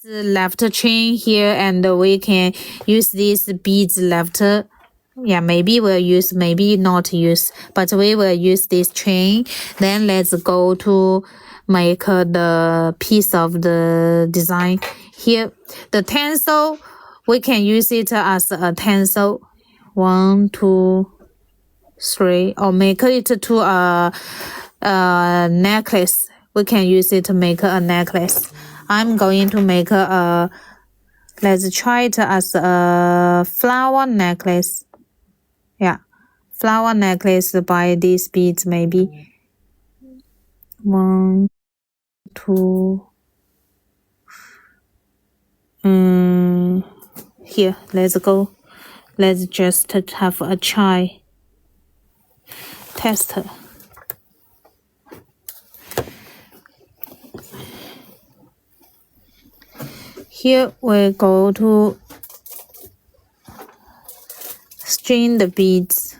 the left chain here, and we can use these beads left. Yeah, maybe we'll use, maybe not use, but we will use this chain. Then let's go to make the piece of the design. Here, the tinsel, we can use it as a tinsel. 1, 2, 3, or make it to a necklace. We can use it to make a necklace. I'm going to make a, let's try it as a flower necklace. Yeah, flower necklace by these beads maybe. 1, 2. Here, let's go. Let's just have a try. Test. Here we go to string the beads.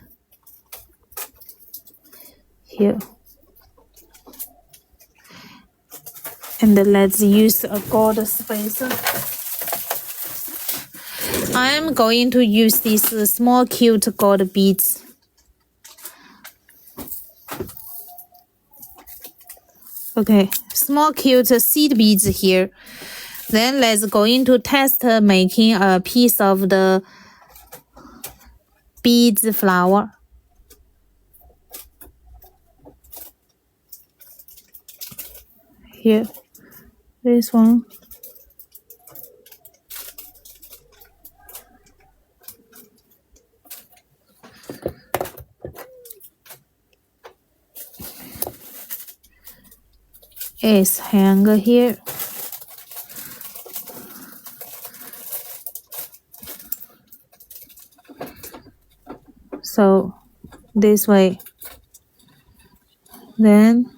Here. And let's use a gold spacer. I'm going to use these small cute gold beads. Okay, small cute seed beads here. Then let's go into test making a piece of the beads flower. Here, this one. Is hang here. So this way. Then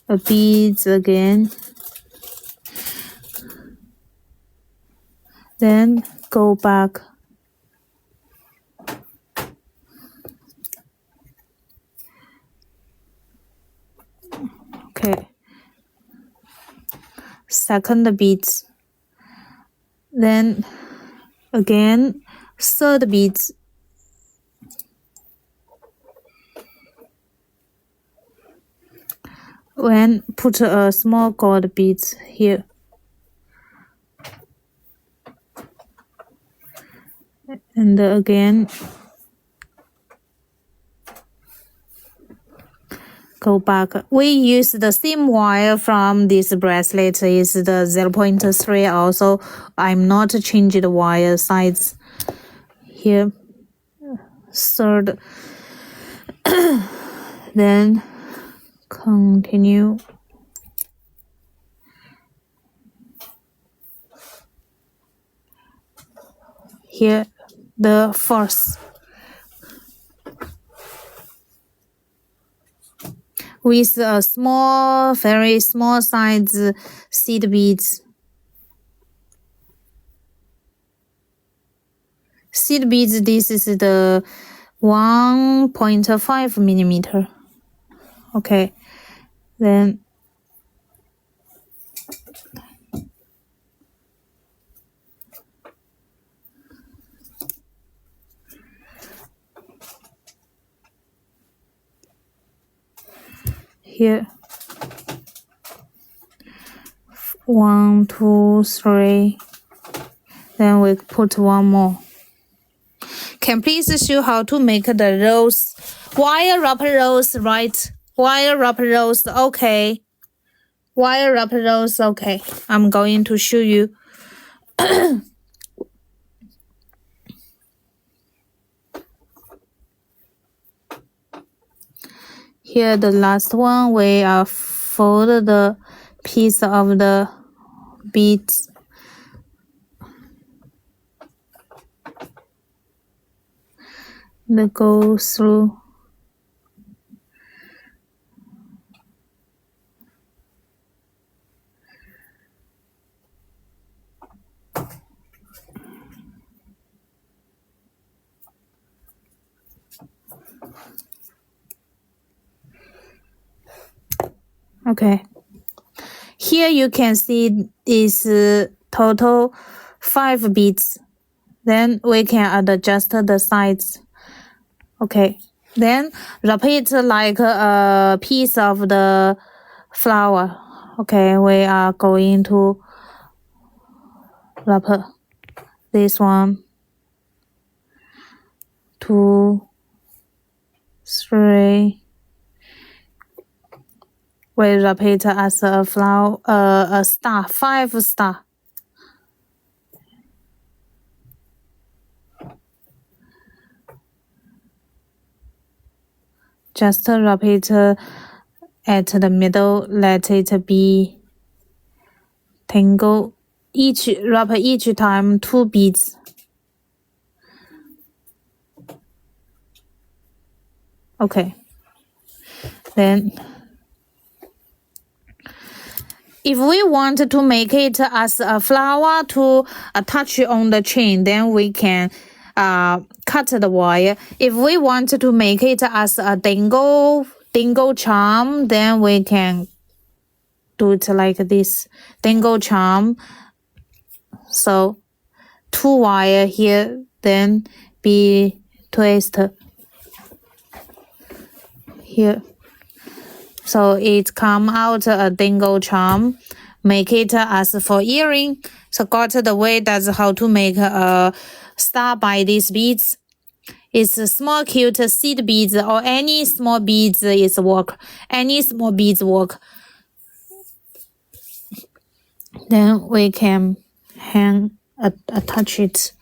a beads again. Then go back. Okay. Second beads. Then again third beads. When put a small gold beads here. And again go back. We use the same wire from this bracelet, is the 0.3 also. I'm not changing the wire size here. Third. Then continue. Here the fourth. With a small, very small size seed beads. Seed beads, this is the 1.5 millimeter. Okay, then here 1, 2, 3. Then we put one more. Can please show how to make the rows? Wire wrap rows, right? Wire wrap rows, okay. Wire wrap rows, okay. I'm going to show you. Here the last one, we fold the piece of the beads. That go through. Okay. Here you can see this total 5 beads. Then we can adjust the sides. Okay, then repeat like a piece of the flower. Okay, we are going to wrap this 1, 2, 3. We repeat as a flower, a star, 5 star. Just repeat at the middle, let it be tangle. Wrap each time 2 beads. Okay. Then, if we want to make it as a flower to attach on the chain, then we can cut the wire. If we want to make it as a dangle charm, then we can do it like this, dangle charm. So 2 wire here, then be twist here. So it come out a dangle charm. Make it as for earring. So got the way that's how to make a star by these beads. It's a small cute seed beads or any small beads is work. Any small beads work. Then we can attach it.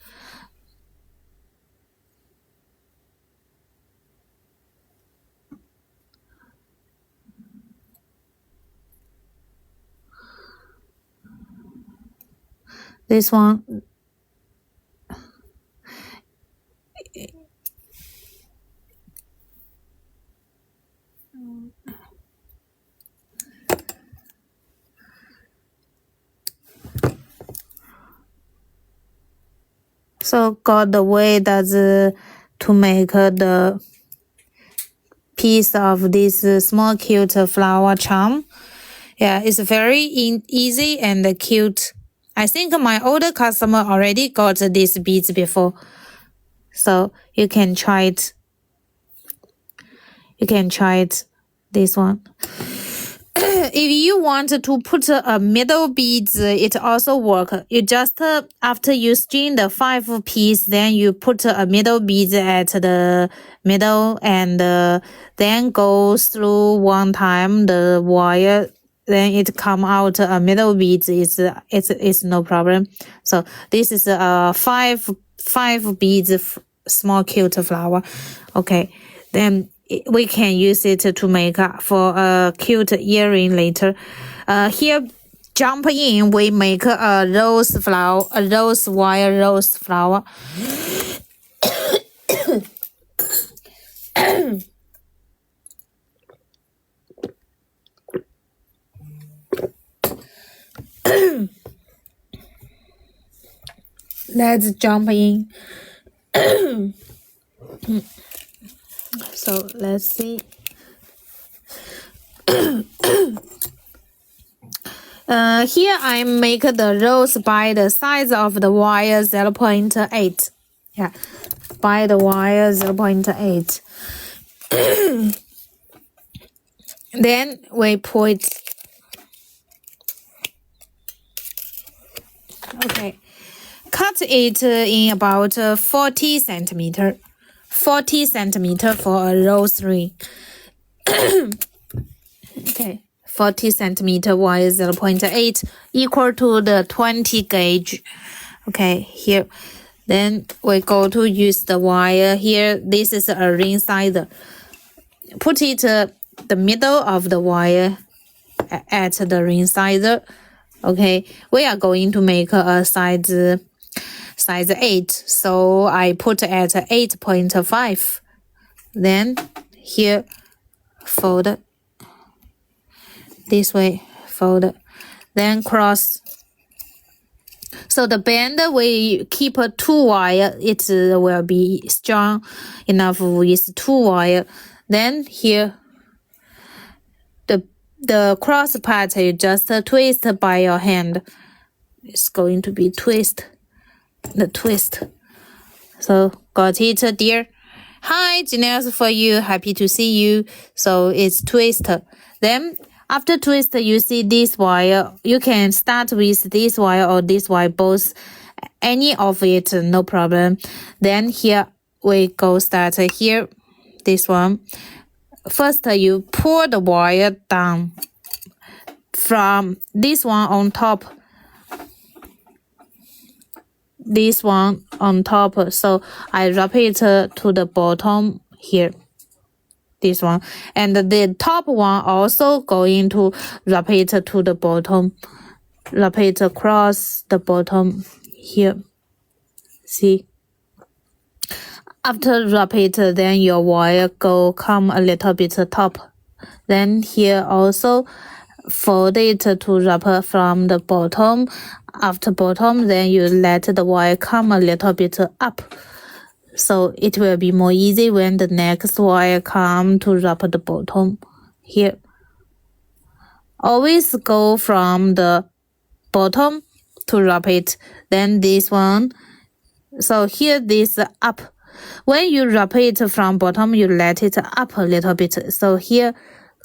This one. So got the way that's to make the piece of this small cute flower charm. Yeah, it's very easy and cute. I think my older customer already got these beads before. So you can try it. You can try it, this one. If you want to put a middle beads, it also work. You just after you string the 5 piece, then you put a middle bead at the middle and then go through 1 time the wire. Then it come out a middle beads. It's no problem. So this is a 5 beads small cute flower. Okay, then we can use it to make for a cute earring later. Here, jump in, we make a rose flower, a rose wire rose flower. Let's jump in. So let's see. Here I make the rose by the size of the wire 0.8. Yeah, by the wire 0.8. Then we put. Okay, cut it in about 40 centimeter. 40 centimeter for a rose ring. Okay, 40 centimeter wire 0.8 equal to the 20 gauge. Okay, here. Then we go to use the wire here. This is a ring sizer. Put it the middle of the wire at the ring sizer. Okay, we are going to make a size 8, so I put at 8.5. Then here fold this way, fold, then cross. So the band we keep 2 wire, it will be strong enough with 2 wire. Then here the cross part you just twist by your hand. It's going to be twist. The twist. So got it, dear. Hi, Janelle for you. Happy to see you. So it's twist. Then after twist, you see this wire. You can start with this wire or this wire, both. Any of it, no problem. Then here we go start here. This one. First, you pull the wire down from this one on top. This one on top, so I wrap it to the bottom here. This one, and the top one also going to wrap it to the bottom. Wrap it across the bottom here. See? After wrap it, then your wire come a little bit top. Then here also fold it to wrap from the bottom. After bottom, then you let the wire come a little bit up. So it will be more easy when the next wire come to wrap the bottom here. Always go from the bottom to wrap it. Then this one. So here this up. When you wrap it from bottom, you let it up a little bit. So here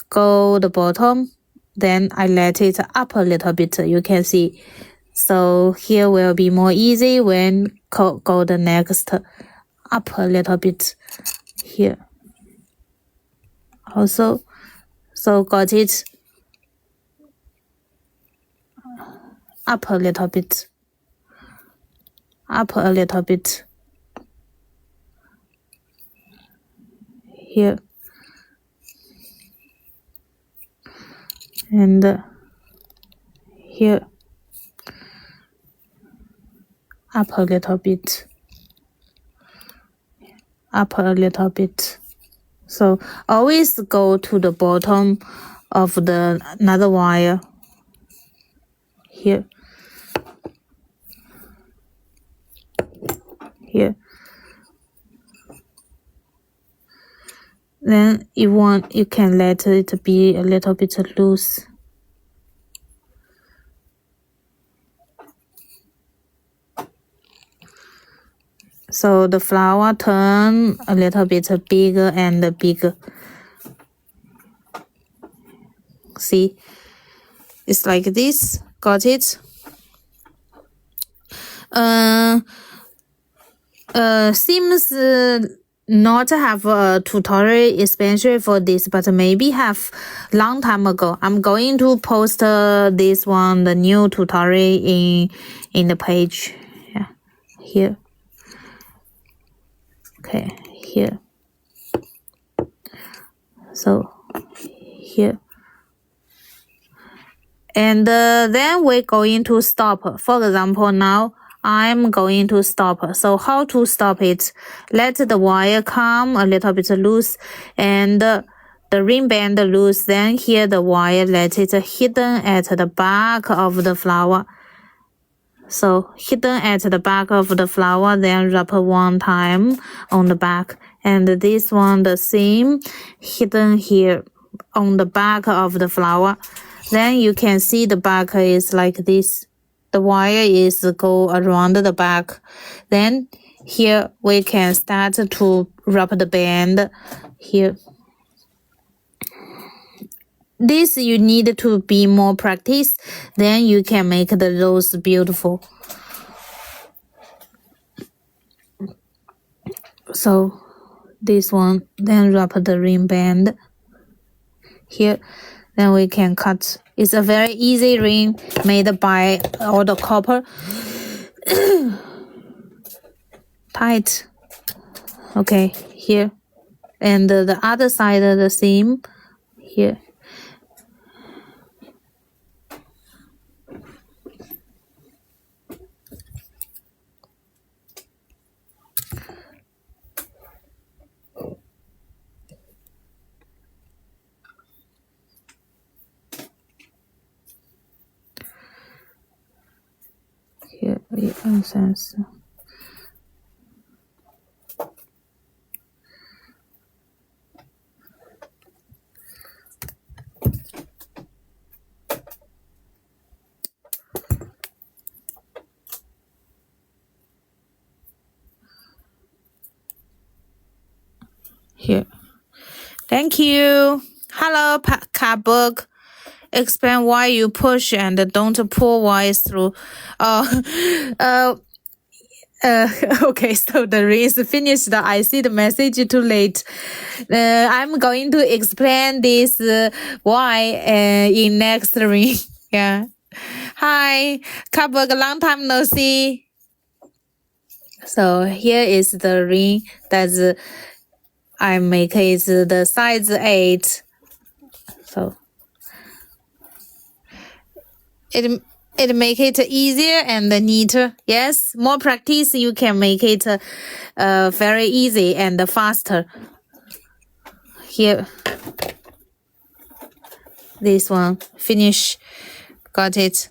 go the bottom. Then I let it up a little bit. You can see. So here will be more easy when go the next up a little bit here. Also, so got it up a little bit. Up a little bit. Here. And here. Up a little bit. Up a little bit. So always go to the bottom of the another wire here. Here. Then you can let it be a little bit loose. So the flower turn a little bit bigger and bigger. See? It's like this. Got it? Seems not have a tutorial especially for this, but maybe have long time ago. I'm going to post this one, the new tutorial in the page. Yeah, here. Okay, here. So here. And then we're going to stop. For example, now I'm going to stop. So how to stop it? Let the wire come a little bit loose and the ring band loose. Then here the wire, let it hidden at the back of the flower. So hidden at the back of the flower, then wrap one time on the back. And this one the same, hidden here on the back of the flower. Then you can see the back is like this. The wire is go around the back. Then here we can start to wrap the band here. This you need to be more practice, then you can make the rose beautiful. So this one, then wrap the ring band here. Then we can cut. It's a very easy ring made by all the copper. Tight. Okay, here. And the other side of the seam here. Here, 1、2、3、4。Here. Thank you. Hello, Kabuk. Explain why you push and don't pull wires through. Oh, okay, so the ring is finished. I see the message too late. I'm going to explain this why in next ring. Yeah. Hi, Kabuk, long time no see. So here is the ring that I make it the size 8. So it make it easier and neater. Yes, more practice you can make it very easy and faster. Here, this one finish. Got it.